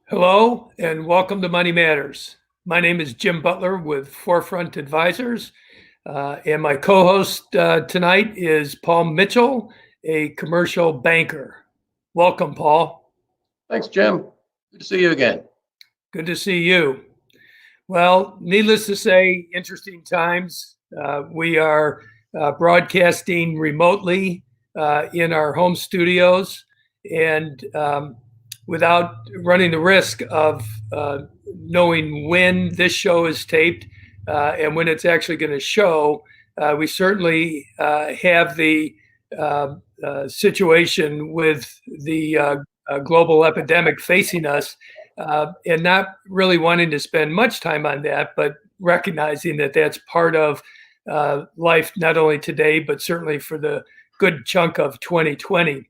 Hello and welcome to Money Matters. My name is Jim Butler with Forefront Advisors, and my co host tonight is Paul Mitchell, a commercial banker. Welcome, Paul. Thanks, Jim. Good to see you again. Good to see you. Well, needless to say, interesting times. We are broadcasting remotely in our home studios and without running the risk of knowing when this show is taped and when it's actually going to show. We certainly have the situation with the global epidemic facing us, and not really wanting to spend much time on that, but recognizing that that's part of life, not only today, but certainly for the good chunk of 2020.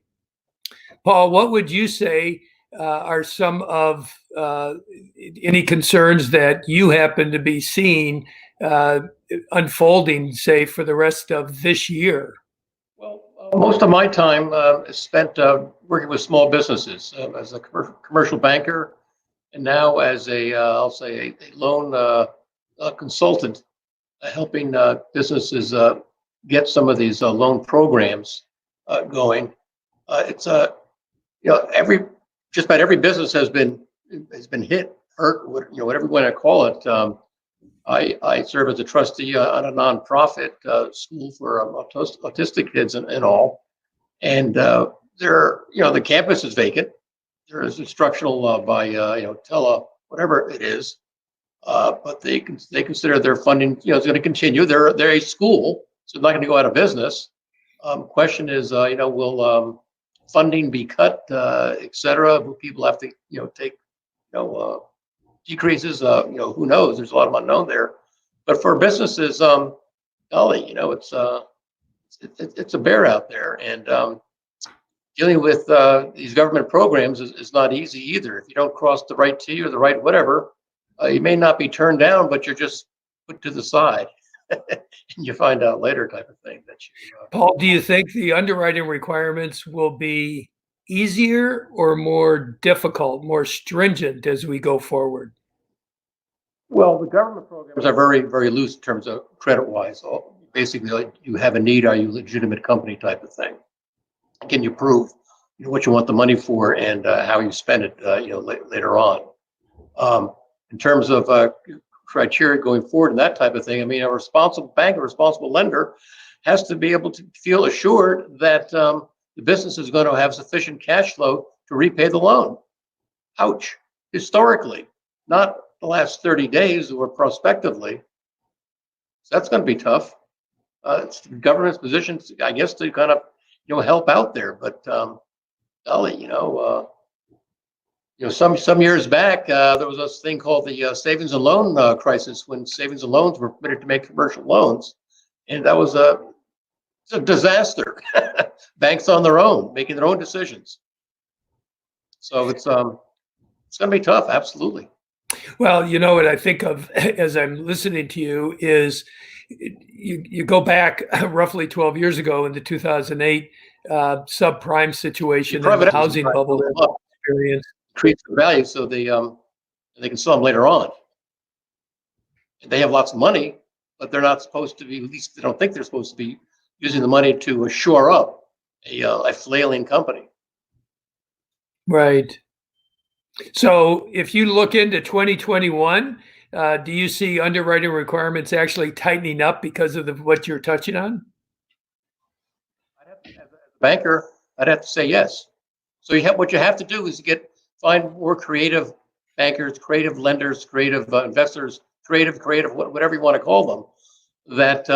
Paul, what would you say are some of any concerns that you happen to be seeing unfolding, say, for the rest of this year? Well, most of my time is spent working with small businesses as a commercial banker, and now as I'll say, a loan consultant, helping businesses get some of these loan programs going. It's just about every business has been hit, hurt, whatever you want to call it. I serve as a trustee on a nonprofit school for autistic kids and all, and the campus is vacant. There is instructional by whatever it is, but they consider their funding is going to continue. They're a school, so they're not going to go out of business. Question is, will funding be cut, et cetera? Will people have to take decreases? Who knows? There's a lot of unknown there. But for businesses, golly, it's a bear out there, and dealing with these government programs is not easy either. If you don't cross the right T or the right whatever, you may not be turned down, but you're just put to the side, and you find out later, type of thing. Paul, do you think the underwriting requirements will be easier or more difficult, more stringent as we go forward? Well, the government programs are very, very loose in terms of credit-wise. Basically, like, you have a need, are you a legitimate company type of thing? Can you prove what you want the money for and how you spend it later on? In terms of criteria going forward and that type of thing, I mean, a responsible bank, a responsible lender has to be able to feel assured that the business is going to have sufficient cash flow to repay the loan. Ouch. Historically, not the last 30 days or prospectively. So that's going to be tough. It's the government's position, I guess, to kind of help out there. But golly, some years back, there was this thing called the savings and loan crisis, when savings and loans were permitted to make commercial loans, and that was a disaster. Banks on their own, making their own decisions. So it's going to be tough, absolutely. Well, you know what I think of as I'm listening to you is you go back roughly 12 years ago in the 2008 subprime situation and the housing bubble experience. Creates the value so they can sell them later on. And they have lots of money, but they're not supposed to be, at least they don't think they're supposed to be using the money to shore up a flailing company. Right. So if you look into 2021, do you see underwriting requirements actually tightening up because of what you're touching on? As a banker, I'd have to say yes. So what you have to do is find more creative bankers, creative lenders, creative investors, creative, whatever you want to call them, that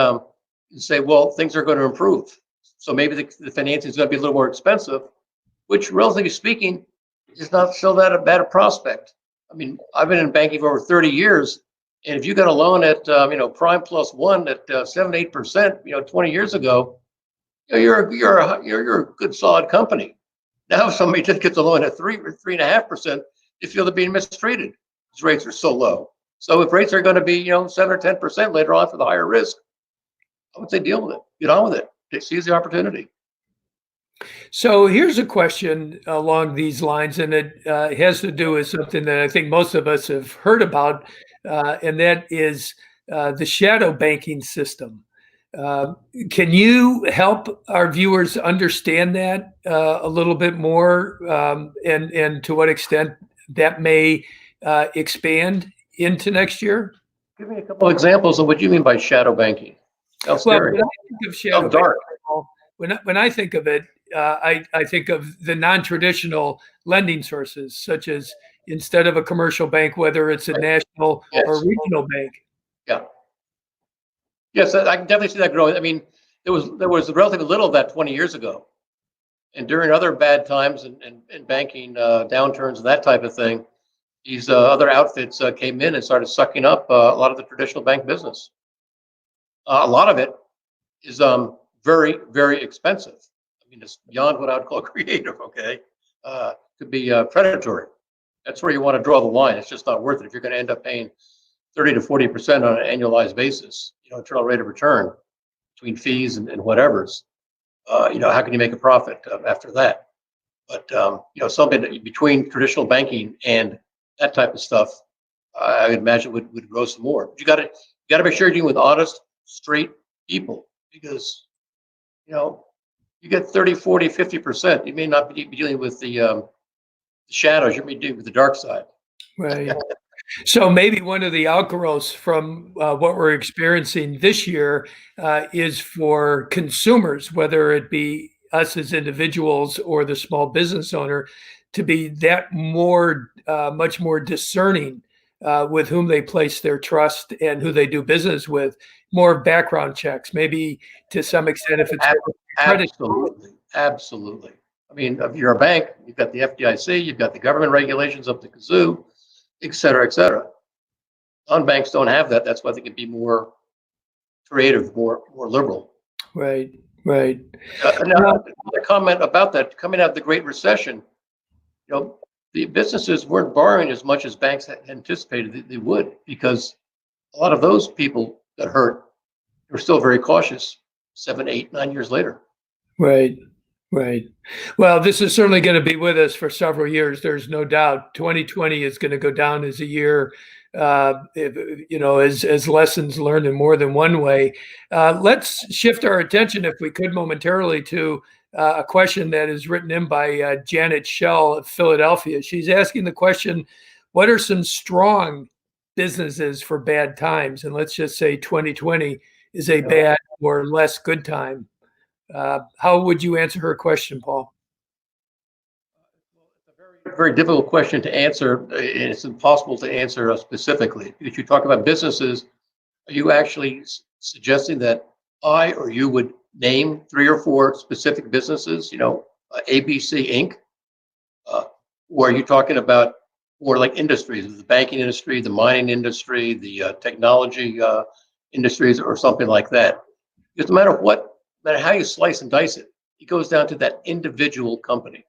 say, well, things are going to improve. So maybe the financing is going to be a little more expensive, which, relatively speaking, is not still that bad a prospect. I mean, I've been in banking for over 30 years, and if you got a loan at prime plus one at 7-8%, 20 years ago, you're a good solid company. Now, if somebody just gets a loan at 3 or 3.5%, they feel they're being mistreated. These rates are so low. So if rates are going to be 7 or 10% later on for the higher risk, I would say deal with it. Get on with it. Seize the opportunity. So here's a question along these lines, and it has to do with something that I think most of us have heard about, and that is the shadow banking system. Uh, can you help our viewers understand that a little bit more, and to what extent that may expand into next year? Give me a couple examples of what you mean by shadow banking. Sounds Well, scary. when I think of shadow Sounds banking, dark. when I think of it, I think of the non-traditional lending sources, such as instead of a commercial bank, whether it's a Right. national or Yes. regional bank. Yeah. Yes, I can definitely see that growing. I mean, there was relatively little of that 20 years ago. And during other bad times and banking downturns and that type of thing, these other outfits came in and started sucking up a lot of the traditional bank business. A lot of it is very, very expensive. I mean, it's beyond what I would call creative, okay? Could be predatory. That's where you want to draw the line. It's just not worth it if you're going to end up paying 30 to 40% on an annualized basis, internal rate of return between fees and whatever's. How can you make a profit after that? But something between traditional banking and that type of stuff, I would imagine would grow some more. But you got to make sure you're dealing with honest, straight people because you get 30, 40, 50%. You may not be dealing with the shadows. You may be dealing with the dark side. Right. So maybe one of the outgrowths from what we're experiencing this year is for consumers, whether it be us as individuals or the small business owner, to be that much more discerning with whom they place their trust and who they do business with. More background checks, maybe to some extent, if it's Ab- credit. Absolutely, absolutely. I mean, if you're a bank, you've got the FDIC, you've got the government regulations up the kazoo, et cetera, et cetera. Non-banks don't have that. That's why they can be more creative, more liberal. Right, right. Now, another comment about that: coming out of the Great Recession, you know, the businesses weren't borrowing as much as banks had anticipated that they would, because a lot of those people got hurt were still very cautious 7, 8, 9 years later. Right, right. Well, this is certainly going to be with us for several years. There's no doubt. 2020 is going to go down as a year, as lessons learned in more than one way. Let's shift our attention, if we could, momentarily to a question that is written in by Janet Shell of Philadelphia. She's asking the question, what are some strong businesses for bad times? And let's just say 2020 is a bad or less good time. How would you answer her question, Paul? It's a very difficult question to answer. It's impossible to answer specifically. If you talk about businesses, are you actually suggesting that I or you would name 3 or 4 specific businesses, ABC Inc.? Or are you talking about more like industries, the banking industry, the mining industry, the technology industries, or something like that? Because no matter how you slice and dice it, it goes down to that individual company.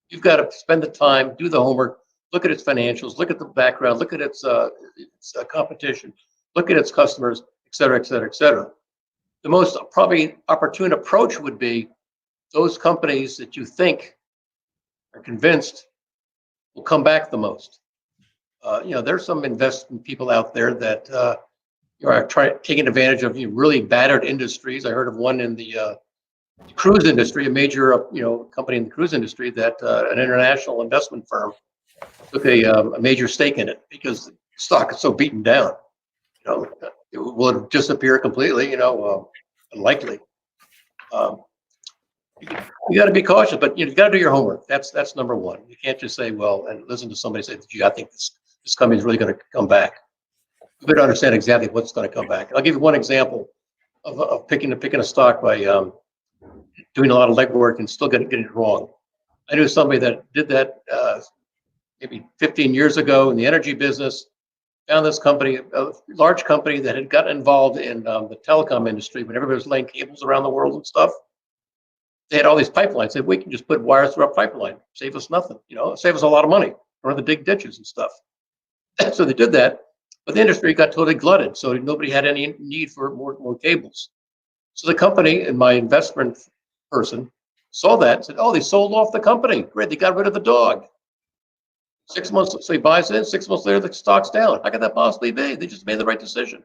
You've got to spend the time, do the homework, look at its financials, look at the background, look at its competition, look at its customers, et cetera, et cetera, et cetera. The most probably opportune approach would be those companies that you think are convinced will come back the most. There's some investment people out there that are taking advantage of really battered industries. I heard of one in the cruise industry, a major company in the cruise industry that an international investment firm took a major stake in it because the stock is so beaten down. Will it disappear completely? Unlikely. Um, you got to be cautious, but you got to do your homework. That's number one. You can't just say, well, and listen to somebody say, gee, I think this company is really going to come back. You better understand exactly what's going to come back. I'll give you one example of picking a stock by doing a lot of legwork and still getting it wrong. I knew somebody that did that maybe 15 years ago in the energy business. Found this company, a large company that had gotten involved in the telecom industry when everybody was laying cables around the world and stuff. They had all these pipelines. Said, we can just put wires through our pipeline, save us nothing, save us a lot of money. Don't have to dig ditches and stuff. So they did that, but the industry got totally glutted. So nobody had any need for more cables. So the company and my investment person Saw that, said, oh, they sold off the company. Great, they got rid of the dog. 6 months, so he buys in, 6 months later, the stock's down. How could that possibly be? They just made the right decision.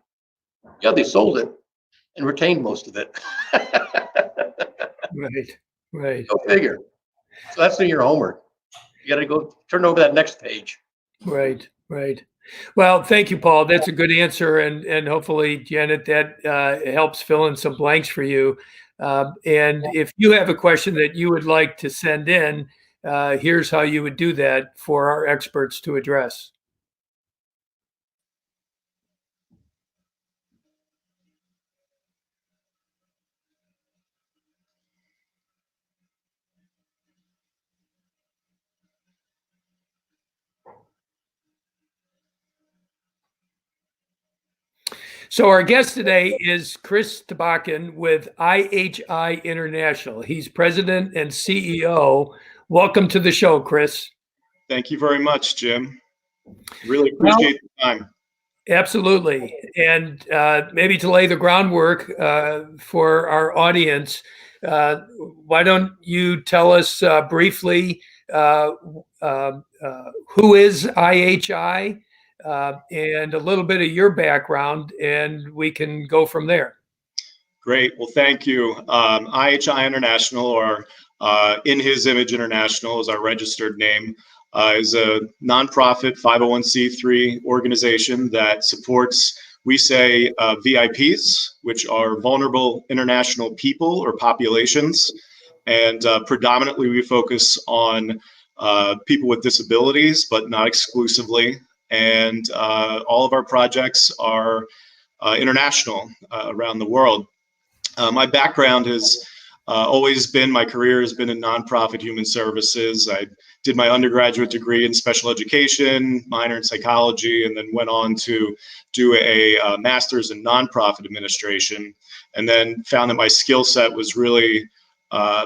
Yeah, they sold it and retained most of it. Right. Right. Go figure. So that's in your homework. You got to go turn over that next page. Right. Right. Well, thank you, Paul. That's a good answer, and hopefully, Janet, that helps fill in some blanks for you. And if you have a question that you would like to send in, here's how you would do that for our experts to address. So our guest today is Chris Tabakin with IHI International. He's president and CEO. Welcome to the show, Chris. Thank you very much, Jim. Really Well, appreciate the time. absolutely. And maybe to lay the groundwork for our audience, why don't you tell us briefly who is IHI and a little bit of your background, and we can go from there. Great. Well, thank you. IHI International, or In His Image International is our registered name, is a nonprofit 501c3 organization that supports, we say, VIPs, which are vulnerable international people or populations. And predominantly we focus on people with disabilities, but not exclusively. And all of our projects are international around the world. My background has always been, my career has been in nonprofit human services. I did my undergraduate degree in special education, minor in psychology, and then went on to do a master's in nonprofit administration, and then found that my skill set was really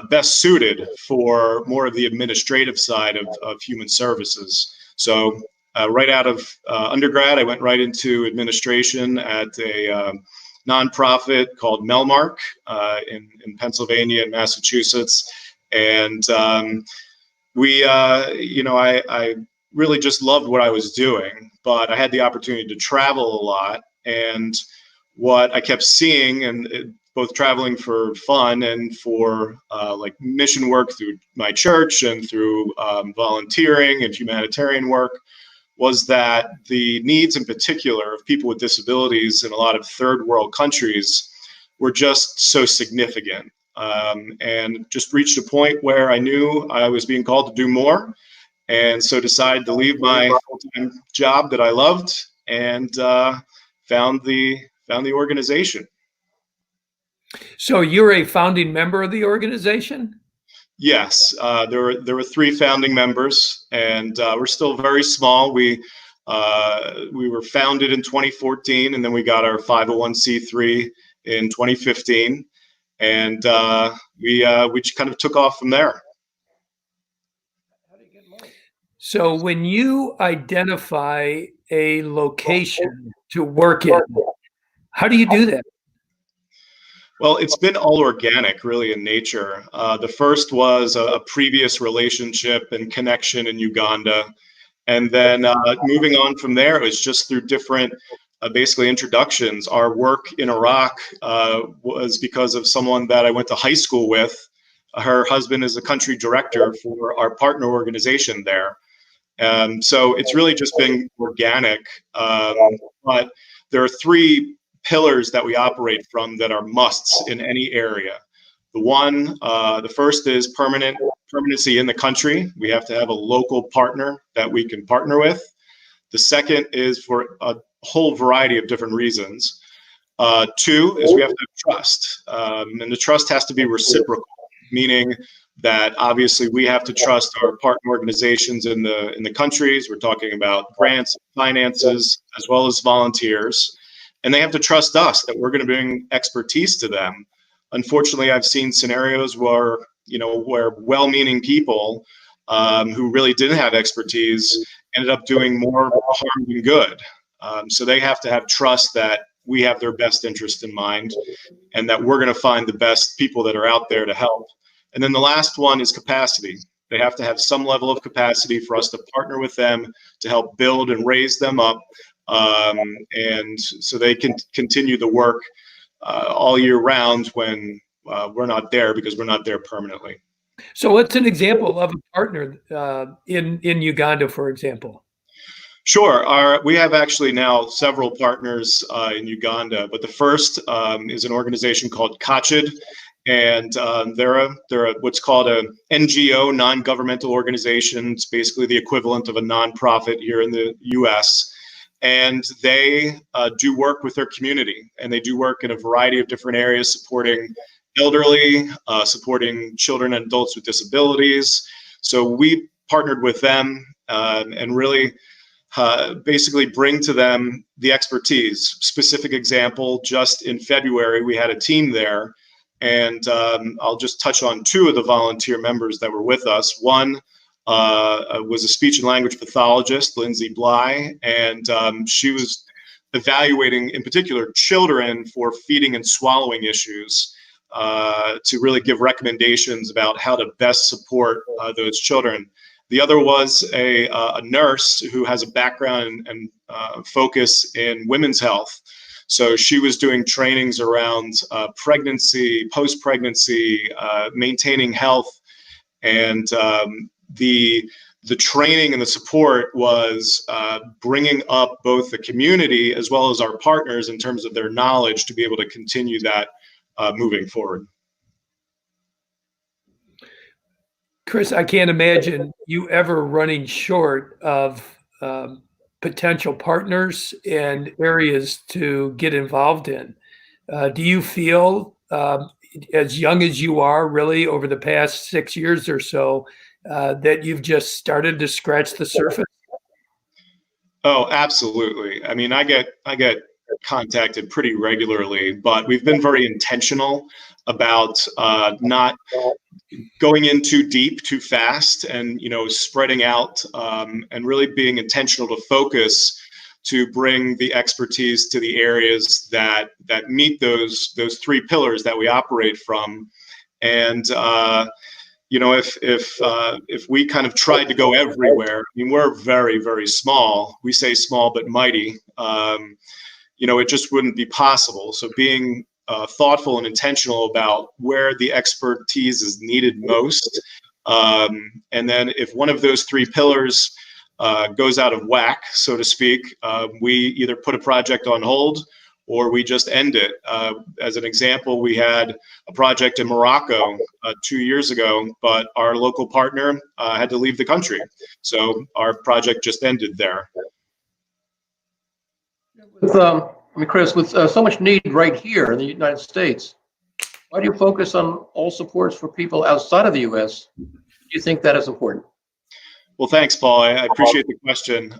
best suited for more of the administrative side of human services. So right out of undergrad, I went right into administration at a nonprofit called Melmark in Pennsylvania and Massachusetts. And I really just loved what I was doing, but I had the opportunity to travel a lot. And what I kept seeing, and both traveling for fun and for like mission work through my church and through volunteering and humanitarian work, was that the needs in particular of people with disabilities in a lot of third world countries were just so significant, and just reached a point where I knew I was being called to do more, and so decided to leave my full-time job that I loved and found the organization. So you're a founding member of the organization? Yes, there were three founding members, and we're still very small. We were founded in 2014, and then we got our 501c3 in 2015, and we kind of took off from there. So when you identify a location to work in, how do you do that? Well, it's been all organic, really, in nature. The first was a previous relationship and connection in Uganda. And then moving on from there, it was just through different, basically, introductions. Our work in Iraq was because of someone that I went to high school with. Her husband is a country director for our partner organization there. So it's really just been organic. But there are three pillars that we operate from that are musts in any area. The first is permanency in the country. We have to have a local partner that we can partner with. The second is for a whole variety of different reasons. Two is we have to have trust, and the trust has to be reciprocal, meaning that obviously we have to trust our partner organizations in the countries. We're talking about grants, finances, as well as volunteers. And they have to trust us that we're going to bring expertise to them. Unfortunately, I've seen scenarios where well-meaning people who really didn't have expertise ended up doing more harm than good. So they have to have trust that we have their best interest in mind, and that we're going to find the best people that are out there to help. And then the last one is capacity. They have to have some level of capacity for us to partner with them to help build and raise them up, and so they can continue the work all year round when we're not there, because we're not there permanently. So what's an example of a partner in Uganda, for example? Sure. We have actually now several partners in Uganda, but the first is an organization called KACHID, and they're what's called a NGO, non-governmental organization. It's basically the equivalent of a nonprofit here in the U.S., and they do work with their community, and they do work in a variety of different areas, supporting elderly, supporting children and adults with disabilities. So we partnered with them and really basically bring to them the expertise. Specific example, just in February, we had a team there, and I'll just touch on two of the volunteer members that were with us. One was a speech and language pathologist, Lindsay Bly, and she was evaluating, in particular, children for feeding and swallowing issues to really give recommendations about how to best support those children. The other was a nurse who has a background and focus in women's health. So she was doing trainings around pregnancy, post-pregnancy, maintaining health, and the training and the support was bringing up both the community as well as our partners in terms of their knowledge to be able to continue that moving forward. Chris, I can't imagine you ever running short of potential partners and areas to get involved in. Do you feel, as young as you are, really over the past 6 years or so, that you've just started to scratch the surface? Oh, absolutely. I mean, I get contacted pretty regularly, but we've been very intentional about not going in too deep, too fast, and spreading out, and really being intentional to focus to bring the expertise to the areas that meet those three pillars that we operate from. And if we kind of tried to go everywhere, I mean, we're very, very small. We say small but mighty. It just wouldn't be possible. So being thoughtful and intentional about where the expertise is needed most. And then if one of those three pillars goes out of whack, so to speak, we either put a project on hold or we just end it. As an example, we had a project in Morocco 2 years ago, but our local partner had to leave the country. So our project just ended there. Chris, with so much need right here in the United States, why do you focus on all supports for people outside of the U.S.? Do you think that is important? Well, thanks, Paul. I appreciate the question.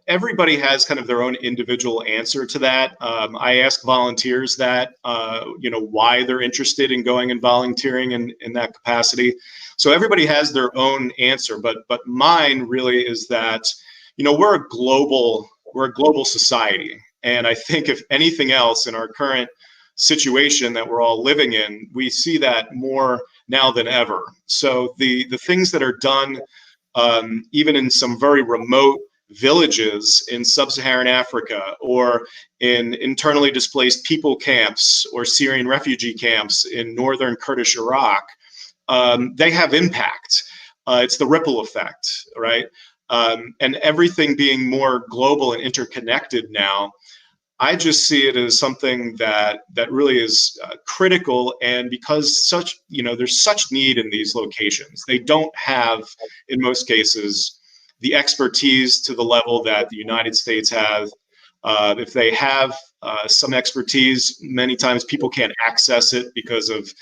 Everybody has kind of their own individual answer to that. I ask volunteers that, why they're interested in going and volunteering in that capacity. So everybody has their own answer, but mine really is that, we're a global society. And I think if anything else in our current situation that we're all living in, we see that more now than ever. So the things that are done, even in some very remote villages in sub-Saharan Africa or in internally displaced people camps or Syrian refugee camps in northern Kurdish Iraq, they have impact. It's the ripple effect, right? And everything being more global and interconnected now, I just see it as something that really is critical. And because there's such need in these locations, they don't have, in most cases, the expertise to the level that the United States has. If they have some expertise, many times people can't access it because of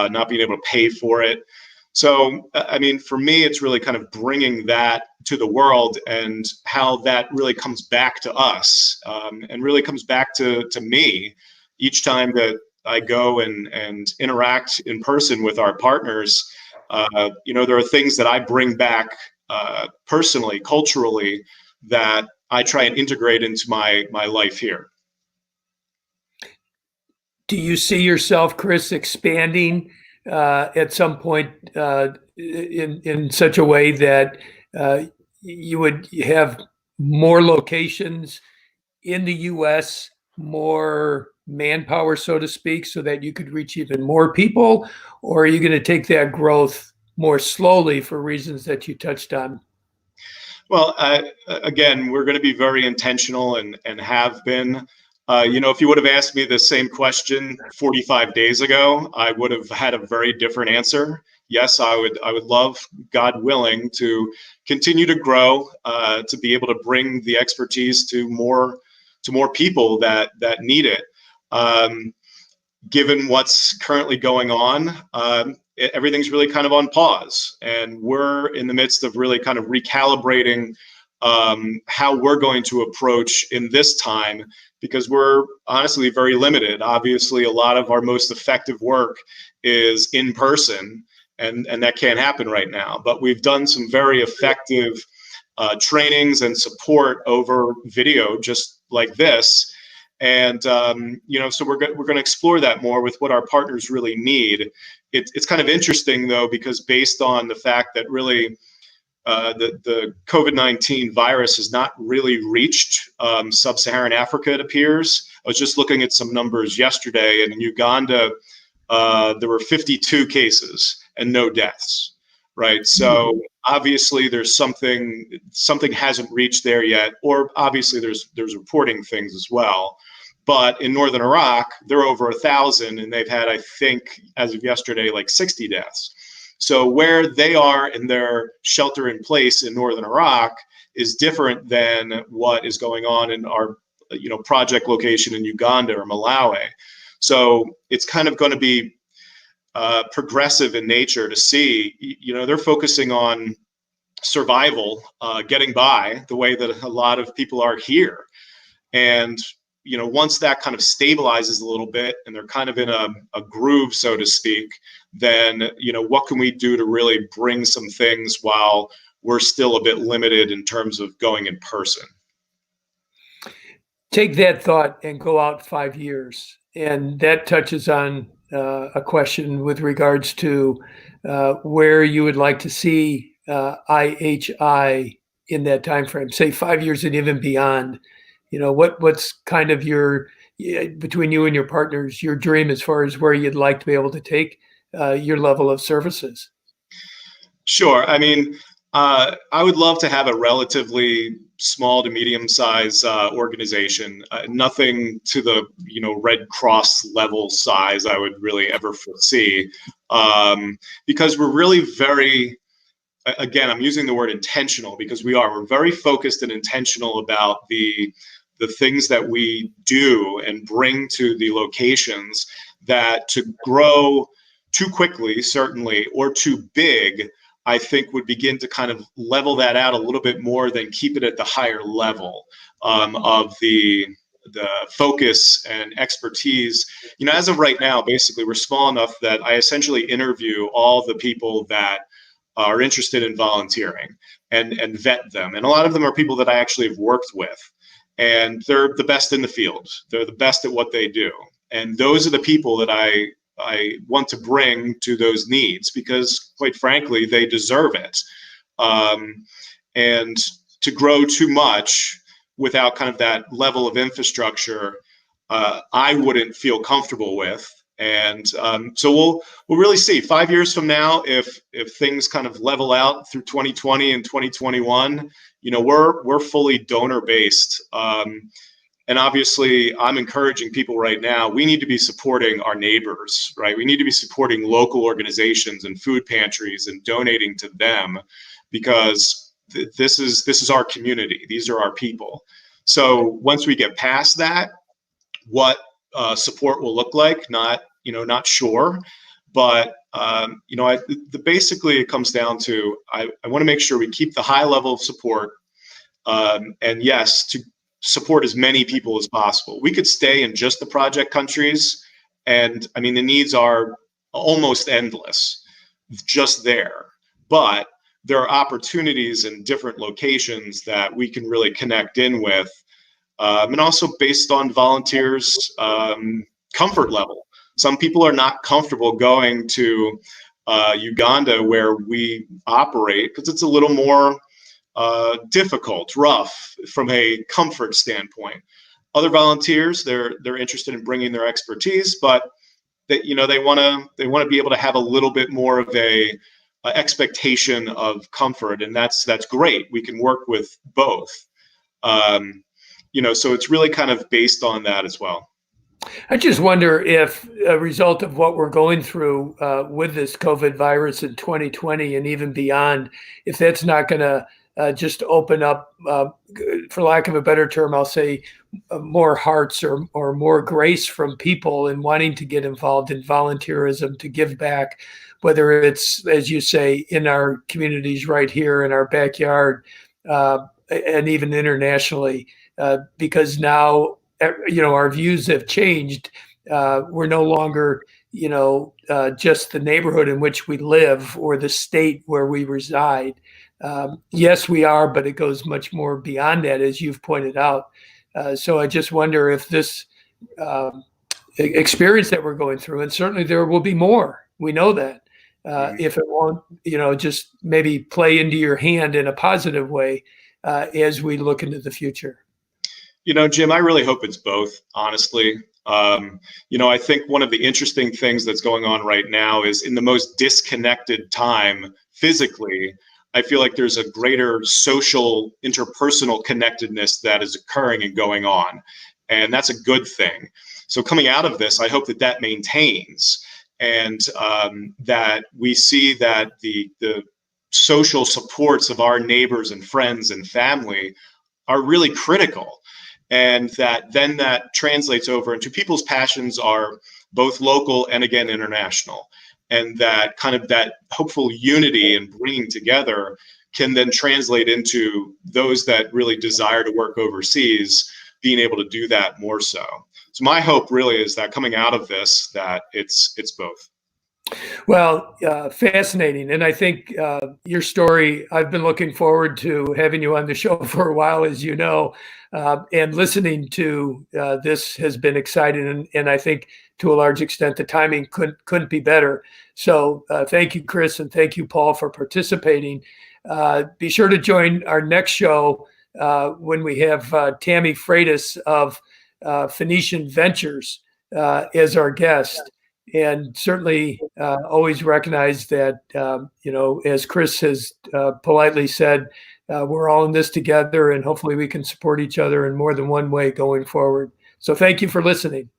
not being able to pay for it. So, I mean, for me, it's really kind of bringing that to the world and how that really comes back to us, and really comes back to me each time that I go and interact in person with our partners. There are things that I bring back personally, culturally, that I try and integrate into my life here. Do you see yourself, Chris, expanding at some point in such a way that you would have more locations in the U.S., more manpower, so to speak, so that you could reach even more people? Or are you going to take that growth more slowly for reasons that you touched on? Well, again, we're going to be very intentional and have been. If you would have asked me the same question 45 days ago, I would have had a very different answer. Yes, I would love, God willing, to continue to grow, to be able to bring the expertise to more people that need it. Given what's currently going on, everything's really kind of on pause, and we're in the midst of really kind of recalibrating how we're going to approach in this time, because we're honestly very limited. Obviously, a lot of our most effective work is in person, and that can't happen right now. But we've done some very effective trainings and support over video, just like this. And so we're going to explore that more with what our partners really need. It's kind of interesting, though, because based on the fact that really the COVID-19 virus has not really reached sub-Saharan Africa, it appears. I was just looking at some numbers yesterday, and in Uganda, there were 52 cases and no deaths. Right. So obviously there's something hasn't reached there yet, or obviously there's reporting things as well. But in northern Iraq, they're over 1,000, and they've had, I think, as of yesterday, like 60 deaths. So where they are in their shelter in place in northern Iraq is different than what is going on in our project location in Uganda or Malawi. So it's kind of going to be progressive in nature to see, they're focusing on survival, getting by the way that a lot of people are here. And, once that kind of stabilizes a little bit and they're kind of in a groove, so to speak, then, what can we do to really bring some things while we're still a bit limited in terms of going in person? Take that thought and go out 5 years. And that touches on a question with regards to where you would like to see IHI in that time frame, say 5 years and even beyond. What's kind of between you and your partners, your dream as far as where you'd like to be able to take your level of services? Sure. I mean, I would love to have a relatively small to medium-sized organization. Nothing to the Red Cross level size I would really ever foresee, because we're really very, again, I'm using the word intentional because we're very focused and intentional about the things that we do and bring to the locations. That to grow too quickly, certainly, or too big, I think would begin to kind of level that out a little bit more than keep it at the higher level of the focus and expertise. As of right now, basically, we're small enough that I essentially interview all the people that are interested in volunteering and vet them. And a lot of them are people that I actually have worked with. And they're the best in the field. They're the best at what they do. And those are the people that I want to bring to those needs, because quite frankly, they deserve it. And to grow too much without kind of that level of infrastructure, I wouldn't feel comfortable with. And so we'll really see 5 years from now if things kind of level out through 2020 and 2021. We're fully donor based. And obviously, I'm encouraging people right now, we need to be supporting our neighbors, right? We need to be supporting local organizations and food pantries and donating to them, because this is our community. These are our people. So once we get past that, what support will look like, not sure. But, basically it comes down to, I want to make sure we keep the high level of support. And yes, to support as many people as possible. We could stay in just the project countries, and I mean, the needs are almost endless just there. But there are opportunities in different locations that we can really connect in with, and also based on volunteers' comfort level. Some people are not comfortable going to Uganda, where we operate, because it's a little more difficult, rough from a comfort standpoint. Other volunteers, they're interested in bringing their expertise, but they want to be able to have a little bit more of a expectation of comfort, and that's great. We can work with both. So it's really kind of based on that as well. I just wonder if a result of what we're going through with this COVID virus in 2020 and even beyond, if that's not going to just open up, for lack of a better term, I'll say more hearts or more grace from people in wanting to get involved in volunteerism, to give back, whether it's, as you say, in our communities right here in our backyard, and even internationally, because now, our views have changed. We're no longer, just the neighborhood in which we live or the state where we reside. Yes, we are, but it goes much more beyond that, as you've pointed out. So I just wonder if this experience that we're going through, and certainly there will be more, we know that, if it won't, just maybe play into your hand in a positive way as we look into the future. Jim, I really hope it's both, honestly. I think one of the interesting things that's going on right now is, in the most disconnected time physically, I feel like there's a greater social, interpersonal connectedness that is occurring and going on. And that's a good thing. So coming out of this, I hope that maintains, and that we see that the social supports of our neighbors and friends and family are really critical. And that translates over into people's passions are both local and, again, international. And that hopeful unity and bringing together can then translate into those that really desire to work overseas being able to do that more so. So my hope really is that coming out of this, that it's both. Well, fascinating. And I think your story, I've been looking forward to having you on the show for a while, as you know, and listening to this has been exciting. And I think to a large extent, the timing couldn't be better. So thank you, Chris, and thank you, Paul, for participating. Be sure to join our next show when we have Tammy Freitas of Phoenician Ventures as our guest. And certainly always recognize that, as Chris has politely said, we're all in this together, and hopefully we can support each other in more than one way going forward. So thank you for listening.